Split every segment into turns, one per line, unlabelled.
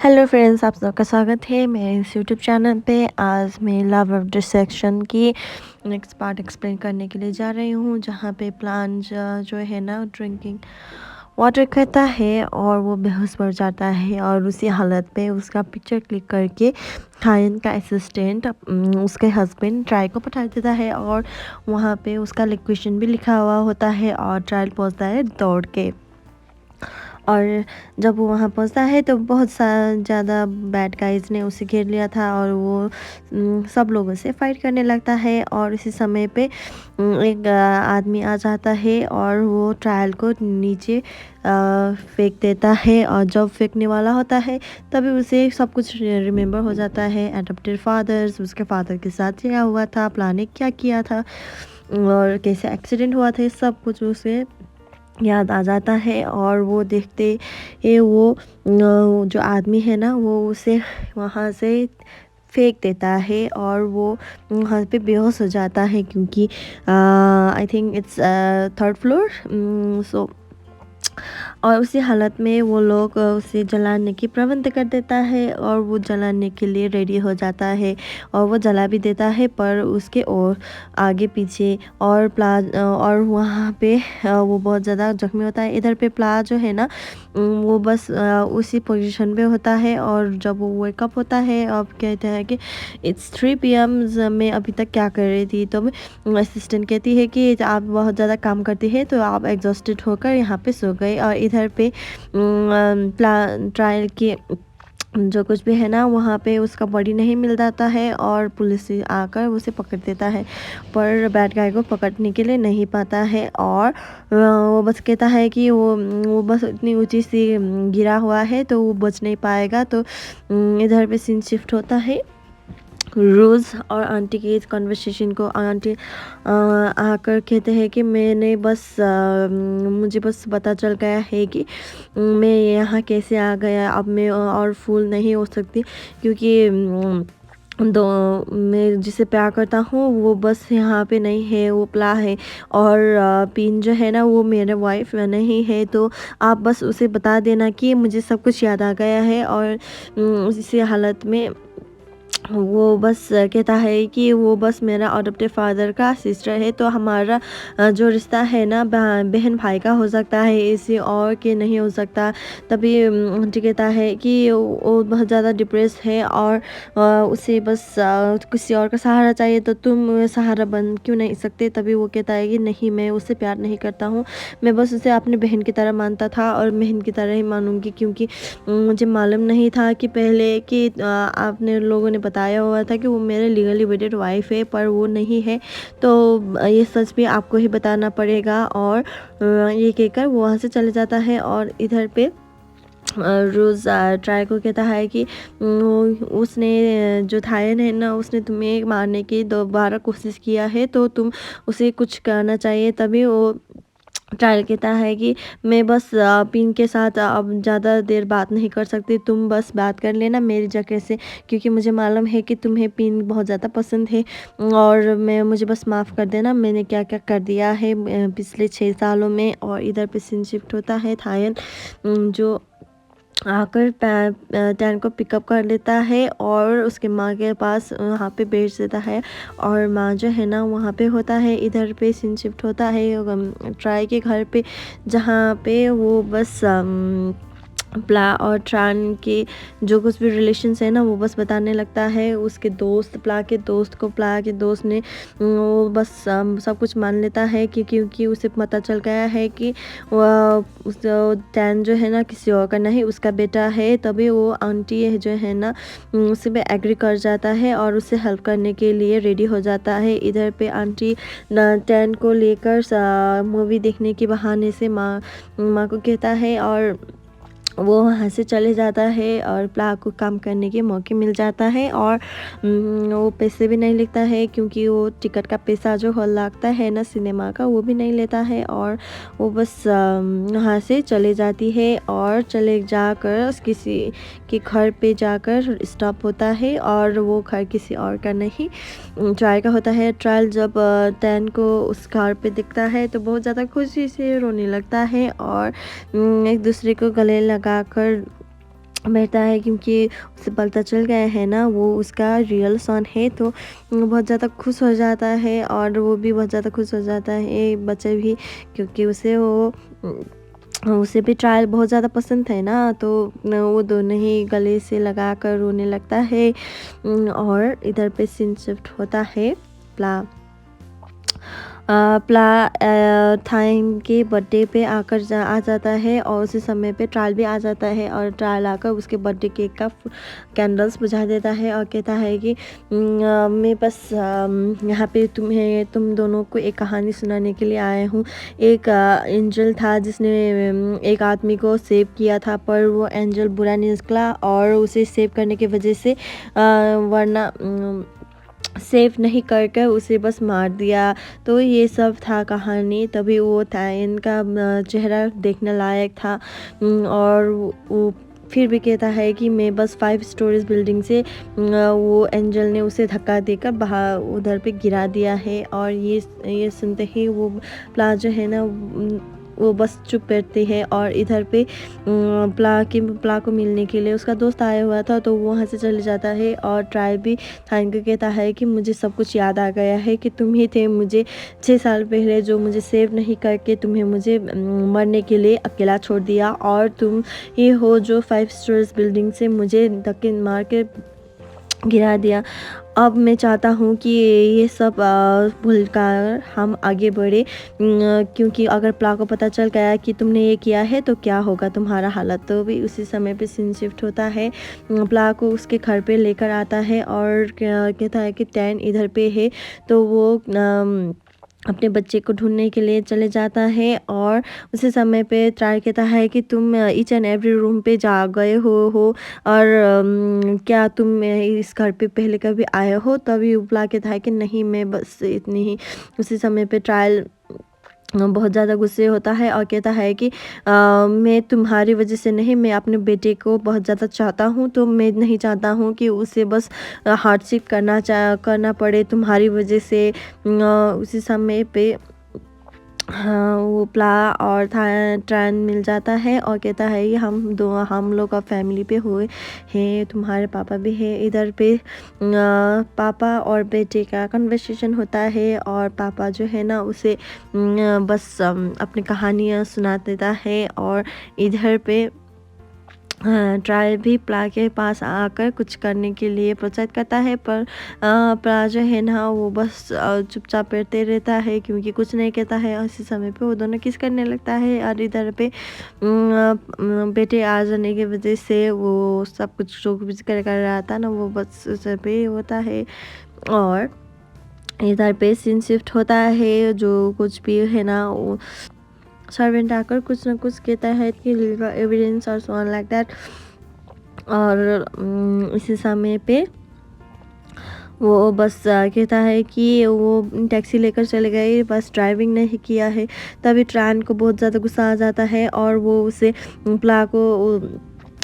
Hello friends, आप सबका स्वागत है मेरे इस यूट्यूब चैनल पे। आज मैं लव ऑफ डिसेक्शन की नेक्स्ट पार्ट एक्सप्लेन करने के लिए जा रही हूँ, जहाँ पे प्लांट जो है ना ड्रिंकिंग वाटर खाता है और वो बेहोश पड़ जाता है। और उसी हालत पे उसका पिक्चर क्लिक करके हायन का असिस्टेंट उसके हस्बैंड ट्रायल को पठा देता है और वहाँ पे उसका लोकेशन भी लिखा हुआ होता है और ट्रायल पहुँचता है दौड़ के। और जब वो वहाँ पहुँचता है तो बहुत ज़्यादा बैड गाइज़ ने उसे घेर लिया था और वो सब लोगों से फाइट करने लगता है। और इसी समय पे एक आदमी आ जाता है और वो ट्रायल को नीचे फेंक देता है। और जब फेंकने वाला होता है तभी उसे सब कुछ रिमेंबर हो जाता है, एडॉप्टेड फादर्स, उसके फादर के साथ क्या हुआ था, प्लान ने क्या किया था और कैसे एक्सीडेंट हुआ था, सब कुछ उसे याद आ जाता है। और वो देखते ये वो जो आदमी है ना वो उसे वहाँ से फेंक देता है और वो वहाँ पे बेहोश हो जाता है, क्योंकि I think it's third floor. So और उसी हालत में वो लोग उसे जलाने की प्रबंध कर देता है और वो जलाने के लिए रेडी हो जाता है और वो जला भी देता है, पर उसके और आगे पीछे और और वहाँ पे वो बहुत ज़्यादा जख्मी होता है। इधर पे प्ला जो है ना वो बस उसी पोजीशन पे होता है। और जब वो वेकअप होता है अब कहते हैं कि इट्स 3 PM, मैं अभी तक क्या कर रही थी। तो असिस्टेंट कहती है कि आप बहुत ज़्यादा काम करती है तो आप एग्जॉस्टेड होकर यहाँ पे सो गए। और इधर पे ट्रायल की जो कुछ भी है ना वहाँ पे उसका बॉडी नहीं मिल जाता है और पुलिस आकर उसे पकड़ देता है, पर बैड गाय को पकड़ने के लिए नहीं पाता है। और वो बस कहता है कि वो बस इतनी ऊंची सी गिरा हुआ है तो वो बच नहीं पाएगा। तो इधर पे सीन शिफ्ट होता है रोज़ और आंटी के इस कन्वर्सेशन को। आंटी आकर कहते हैं कि मुझे बस पता चल गया है कि मैं यहाँ कैसे आ गया। अब मैं और फूल नहीं हो सकती, क्योंकि दो मैं जिसे प्यार करता हूँ वो बस यहाँ पे नहीं है, वो प्ला है। और पिन जो है ना वो मेरे वाइफ नहीं है। तो आप बस उसे बता देना कि मुझे सब कुछ याद आ गया है। और इसी हालत में वो बस कहता है कि वो बस मेरा अडॉप्टेड फादर का सिस्टर है, तो हमारा जो रिश्ता है ना बहन भाई का हो सकता है, इसी और के नहीं हो सकता। तभी आंटी कहता है कि वो बहुत ज़्यादा डिप्रेस है और उसे बस किसी और का सहारा चाहिए, तो तुम सहारा बन क्यों नहीं सकते। तभी वो कहता है कि नहीं, मैं उससे प्यार नहीं करता हूँ, मैं बस उसे अपनी बहन की तरह मानता था और बहन की तरह ही मानूंगी, क्योंकि मुझे मालूम नहीं था कि पहले कि आपने लोगों ने बताया हुआ था कि वो मेरे लीगली वेडेड वाइफ है, पर वो नहीं है। तो ये सच भी आपको ही बताना पड़ेगा। और ये कहकर वो वहाँ से चले जाता है। और इधर पे रोज़ ट्राई को कहता है कि उसने जो थायन है ना उसने तुम्हें मारने की दोबारा कोशिश किया है, तो तुम उसे कुछ करना चाहिए। तभी वो ट्रायल कहता है कि मैं बस पिन के साथ अब ज़्यादा देर बात नहीं कर सकती, तुम बस बात कर लेना मेरी जगह से, क्योंकि मुझे मालूम है कि तुम्हें पिन बहुत ज़्यादा पसंद है। और मुझे बस माफ़ कर देना, मैंने क्या क्या कर दिया है पिछले 6 सालों में। और इधर पे सीन शिफ्ट होता है थायन जो आकर टैन को पिकअप कर लेता है और उसके माँ के पास वहाँ पे भेज देता है। और माँ जो है ना वहाँ पे होता है। इधर पे सीन शिफ्ट होता है ट्राई के घर पे, जहाँ पे वो बस प्ला और ट्रान के जो कुछ भी रिलेशंस है ना वो बस बताने लगता है उसके दोस्त प्ला के दोस्त को। प्ला के दोस्त ने वो बस सब कुछ मान लेता है क्योंकि उसे पता चल गया है कि उस टैन जो है ना किसी और का नहीं उसका बेटा है। तभी वो आंटी जो है ना उसे भी एग्री कर जाता है और उसे हेल्प करने के लिए रेडी हो जाता है। इधर पे आंटी टैन को लेकर मूवी देखने के बहाने से माँ को कहता है और वो वहाँ से चले जाता है और प्ला को काम करने के मौके मिल जाता है। और वो पैसे भी नहीं लेता है, क्योंकि वो टिकट का पैसा जो हॉल लगता है ना सिनेमा का वो भी नहीं लेता है। और वो बस वहाँ से चले जाती है और चले जाकर किसी के घर पे जाकर स्टॉप होता है। और वो घर किसी और का नहीं ट्रायल का होता है। ट्रायल जब टैन को उस घर पे दिखता है तो बहुत ज़्यादा खुशी से रोने लगता है और एक दूसरे को गले लगाकर बैठता है, क्योंकि उसे पता चल गया है ना वो उसका रियल सन है। तो वो बहुत ज़्यादा खुश हो जाता है और वो भी बहुत ज़्यादा खुश हो जाता है, बच्चे भी, क्योंकि उसे भी ट्रायल बहुत ज़्यादा पसंद है ना। तो वो दोनों ही गले से लगा कर रोने लगता है। और इधर पे सीन शिफ्ट होता है प्ला थाइन के बर्थडे पे आ जाता है, और उसी समय पे ट्रायल भी आ जाता है, और ट्रायल आकर उसके बर्थडे केक का कैंडल्स बुझा देता है और कहता है कि मैं बस यहाँ पे तुम दोनों को एक कहानी सुनाने के लिए आया हूँ। एक एंजल था जिसने एक आदमी को सेव किया था, पर वो एंजल बुरा निकला और उसे सेव करने की वजह से वरना सेव नहीं कर उसे बस मार दिया। तो ये सब था कहानी। तभी वो था इनका चेहरा देखने लायक था। और वो फिर भी कहता है कि मैं बस 5 स्टोरीज बिल्डिंग से वो एंजल ने उसे धक्का देकर बाहर उधर पे गिरा दिया है। और ये सुनते ही वो प्लाजो है ना, वो बस चुप बैठती है। और इधर पे प्ला को मिलने के लिए उसका दोस्त आया हुआ था, तो वो वहाँ से चले जाता है। और ट्राई भी थाइन को कहता है कि मुझे सब कुछ याद आ गया है कि तुम ही थे मुझे 6 साल पहले जो मुझे सेव नहीं करके तुम्हें मुझे मरने के लिए अकेला छोड़ दिया, और तुम ही हो जो 5 स्टोरीज बिल्डिंग से मुझे धक्के मार के गिरा दिया। अब मैं चाहता हूँ कि ये सब भूल कर हम आगे बढ़े, क्योंकि अगर प्ला को पता चल गया कि तुमने ये किया है तो क्या होगा तुम्हारा हालत। तो भी उसी समय पे सीन शिफ्ट होता है। प्ला को उसके घर पे लेकर आता है और कहता है कि टैन इधर पे है। तो वो अपने बच्चे को ढूंढने के लिए चले जाता है। और उसी समय पे ट्राई कहता है कि तुम ईच एंड एवरी रूम पे जा गए हो और क्या तुम इस घर पे पहले कभी आए हो। तभी उपला कहता है कि नहीं, मैं बस इतनी ही। उसी समय पे ट्रायल बहुत ज़्यादा गुस्से होता है और कहता है कि मैं तुम्हारी वजह से नहीं, मैं अपने बेटे को बहुत ज़्यादा चाहता हूँ। तो मैं नहीं चाहता हूँ कि उसे बस हार्डशिप करना पड़े तुम्हारी वजह से। उसी समय पे हाँ, वो प्ला और ट्रायन मिल जाता है और कहता है कि हम लोग का फैमिली पे हुए हैं, तुम्हारे पापा भी है। इधर पे पापा और बेटे का कन्वर्सेशन होता है, और पापा जो है ना उसे बस अपनी कहानियाँ सुना देता है। और इधर पे ट्रायल भी प्ला के पास आकर कुछ करने के लिए प्रोत्साहित करता है, पर प्ला जो है ना वो बस चुपचाप बैठते रहता है, क्योंकि कुछ नहीं कहता है। और इसी समय पे वो दोनों किस करने लगता है। और इधर पे बेटे आ जाने की वजह से वो सब कुछ जो कुछ कर रहा था ना वो बस उस पे होता है। और इधर पे सीन शिफ्ट होता है, जो कुछ भी है ना वो सर्वेंट आकर कुछ ना कुछ कहता है कि लीगल एविडेंस और सो ऑन लाइक दैट। और इसी समय पे वो बस कहता है कि वो टैक्सी लेकर चले गए, बस ड्राइविंग नहीं किया है। तभी ट्रायन को बहुत ज़्यादा गुस्सा आ जाता है और वो उसे प्ला को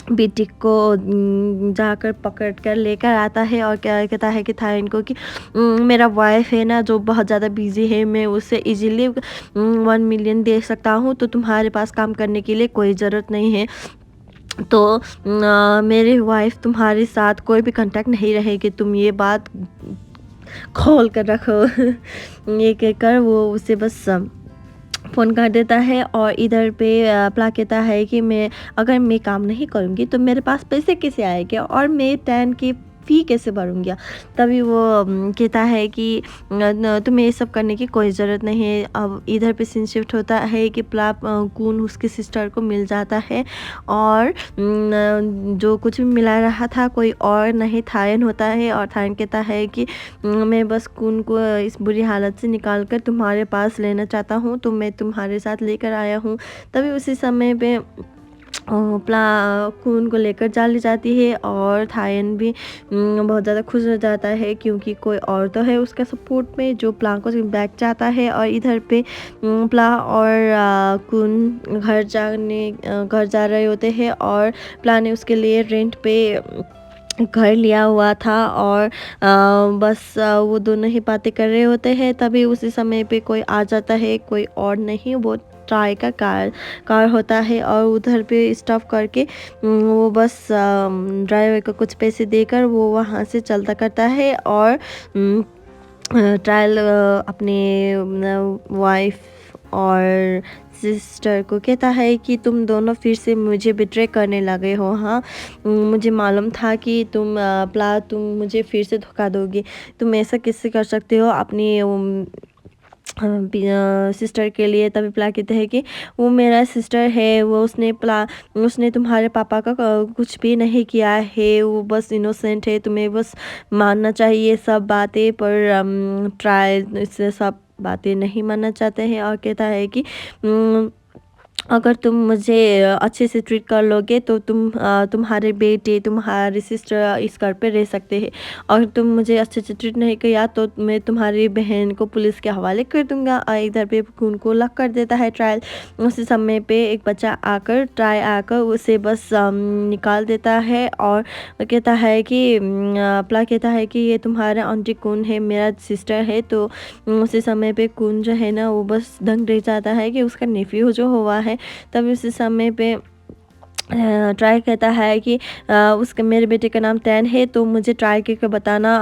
बेटी को जाकर पकड़ कर लेकर आता है और क्या कहता है कि थाइन को कि मेरा वाइफ है ना जो बहुत ज़्यादा बिजी है, मैं उसे इजीली 1 मिलियन दे सकता हूँ, तो तुम्हारे पास काम करने के लिए कोई ज़रूरत नहीं है। तो मेरी वाइफ तुम्हारे साथ कोई भी कांटेक्ट नहीं रहेगी, तुम ये बात खोल कर रखो। ये कहकर वो उसे बस फ़ोन कर देता है। और इधर पे प्ला कहता है कि अगर मैं काम नहीं करूँगी तो मेरे पास पैसे कैसे आएंगे और मैं टैन की फ़ी कैसे भरूँगी। तभी वो कहता है कि तुम्हें ये सब करने की कोई ज़रूरत नहीं है। अब इधर पे सीन शिफ्ट होता है कि प्ला कून उसकी सिस्टर को मिल जाता है, और जो कुछ भी मिला रहा था कोई और नहीं थायन होता है। और थायन कहता है कि मैं बस कून को इस बुरी हालत से निकाल कर तुम्हारे पास लेना चाहता हूँ, तो मैं तुम्हारे साथ लेकर आया हूँ। तभी उसी समय पे प्ला कून को लेकर चली जाती है, और थायन भी बहुत ज़्यादा खुश हो जाता है, क्योंकि कोई और तो है उसका सपोर्ट में जो प्ला को बैक चाहता है। और इधर पे प्ला और कून घर जा रहे होते हैं, और प्ला ने उसके लिए रेंट पे घर लिया हुआ था। और बस वो दोनों ही बातें कर रहे होते हैं। तभी उसी समय पे कोई आ जाता है, कोई और नहीं, वो ट्राई का कार होता है और उधर पे स्टॉप करके वो बस ड्राइवर को कुछ पैसे देकर वो वहाँ से चलता करता है और ट्रायल अपने वाइफ और सिस्टर को कहता है कि तुम दोनों फिर से मुझे बिट्रे करने लगे हो। हाँ, मुझे मालूम था कि तुम मुझे फिर से धोखा दोगे। तुम ऐसा कैसे कर सकते हो अपनी सिस्टर के लिए। तभी प्ला कहते हैं कि वो मेरा सिस्टर है, उसने तुम्हारे पापा का कुछ भी नहीं किया है, वो बस इनोसेंट है। तुम्हें बस मानना चाहिए सब बातें, पर ट्राई इससे सब बातें नहीं मानना चाहते हैं और कहता है कि अगर तुम मुझे अच्छे से ट्रीट कर लोगे तो तुम्हारे बेटे तुम्हारी सिस्टर इस घर पे रह सकते हैं। अगर तुम मुझे अच्छे से ट्रीट नहीं किया तो मैं तुम्हारी बहन को पुलिस के हवाले कर दूंगा। और इधर पे उनको लॉक कर देता है ट्रायल। उसी समय पे एक बच्चा आकर उसे बस निकाल देता है और कहता है कि प्ला कहता है कि ये तुम्हारा आंटी कौन है, मेरा सिस्टर है। तो उसी समय पे कौन जो है ना वो बस दंग रह जाता है कि उसका नेफ्यू जो हुआ है। तभी उसी समय पे ट्राई कहता है कि उसके मेरे बेटे का नाम तैन है, तो मुझे ट्राई करके बताना,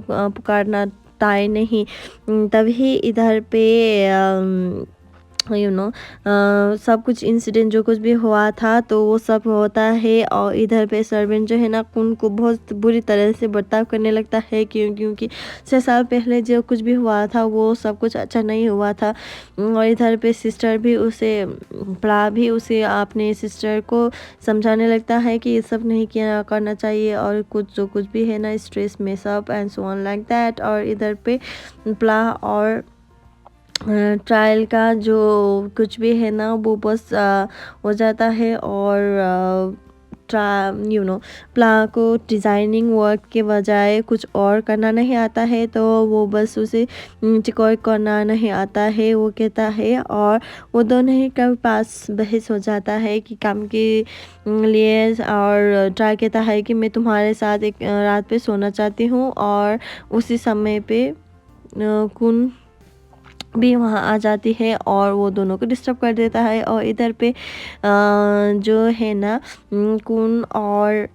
पुकारना ताई नहीं। तभी इधर पे सब कुछ इंसिडेंट जो कुछ भी हुआ था तो वो सब होता है। और इधर पे सर्वेंट जो है ना उनको बहुत बुरी तरह से बर्ताव करने लगता है, क्योंकि 6 साल पहले जो कुछ भी हुआ था वो सब कुछ अच्छा नहीं हुआ था। और इधर पे सिस्टर भी उसे अपने सिस्टर को समझाने लगता है कि ये सब नहीं किया करना चाहिए और जो कुछ भी है ना स्ट्रेस में सब and so on like that. और इधर पे प्ला और ट्रायल का जो कुछ भी है ना वो बस हो जाता है। और प्ला को डिज़ाइनिंग वर्क के बजाय कुछ और करना नहीं आता है, तो वो बस उसे चिकोर करना नहीं आता है वो कहता है। और वो दोनों ही के पास बहस हो जाता है कि काम के लिए। और ट्राई कहता है कि मैं तुम्हारे साथ एक रात पे सोना चाहती हूँ। और उसी समय पे कुन भी वहाँ आ जाती है और वो दोनों को डिस्टर्ब कर देता है। और इधर पे जो है ना कुन और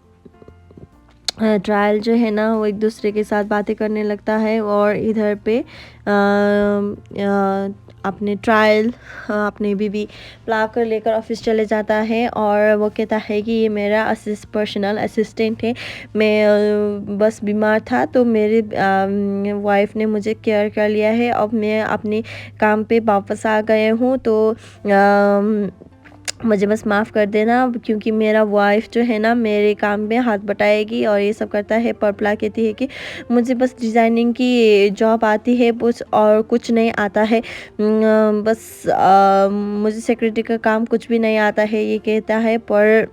ट्रायल जो है ना वो एक दूसरे के साथ बातें करने लगता है। और इधर पे अपने ट्रायल अपने बीवी प्ला कर लेकर ऑफिस चले जाता है और वो कहता है कि ये मेरा पर्सनल असिस्टेंट है। मैं बस बीमार था तो मेरे वाइफ ने मुझे केयर कर लिया है। अब मैं अपने काम पे वापस आ गए हूँ, तो मुझे बस माफ़ कर देना, क्योंकि मेरा वाइफ जो है ना मेरे काम में हाथ बटाएगी और ये सब करता है। पर प्ला कहती है कि मुझे बस डिज़ाइनिंग की जॉब आती है, बस और कुछ नहीं आता है। बस मुझे सेक्रेटरी का काम कुछ भी नहीं आता है ये कहता है। पर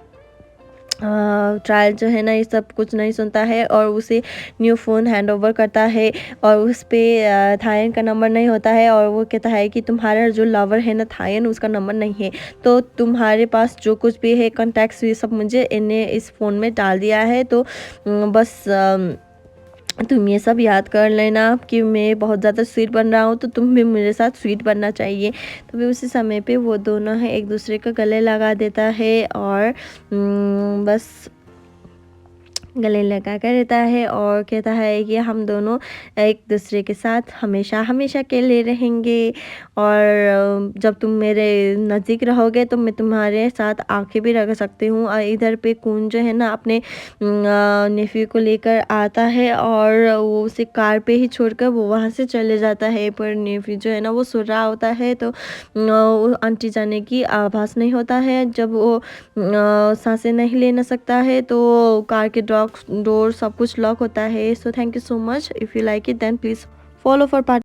ट्रायल जो है ना ये सब कुछ नहीं सुनता है और उसे न्यू फ़ोन हैंड ओवर करता है और उस पर थायन का नंबर नहीं होता है। और वो कहता है कि तुम्हारा जो लवर है ना थायन, उसका नंबर नहीं है, तो तुम्हारे पास जो कुछ भी है कॉन्टैक्ट्स ये सब मुझे इन्हें इस फ़ोन में डाल दिया है। तो बस तुम ये सब याद कर लेना कि मैं बहुत ज़्यादा स्वीट बन रहा हूँ, तो तुम भी मेरे साथ स्वीट बनना चाहिए। तो फिर उसी समय पे वो दोनों हैं एक दूसरे का गले लगा देता है और बस गले लगा कर रहता है और कहता है कि हम दोनों एक दूसरे के साथ हमेशा हमेशा के लिए रहेंगे। और जब तुम मेरे नज़दीक रहोगे तो मैं तुम्हारे साथ आंखें भी रख सकती हूँ। और इधर पे कून जो है ना अपने नेफ्यू को लेकर आता है और वो उसे कार पे ही छोड़कर वो वहाँ से चले जाता है। पर नेफ्यू जो है ना वो सो रहा होता है, तो आंटी जाने की आभास नहीं होता है। जब वो सांसें नहीं ले ना सकता है तो कार के डोर सब कुछ लॉक होता है। So thank you so much. If you like it then please follow for part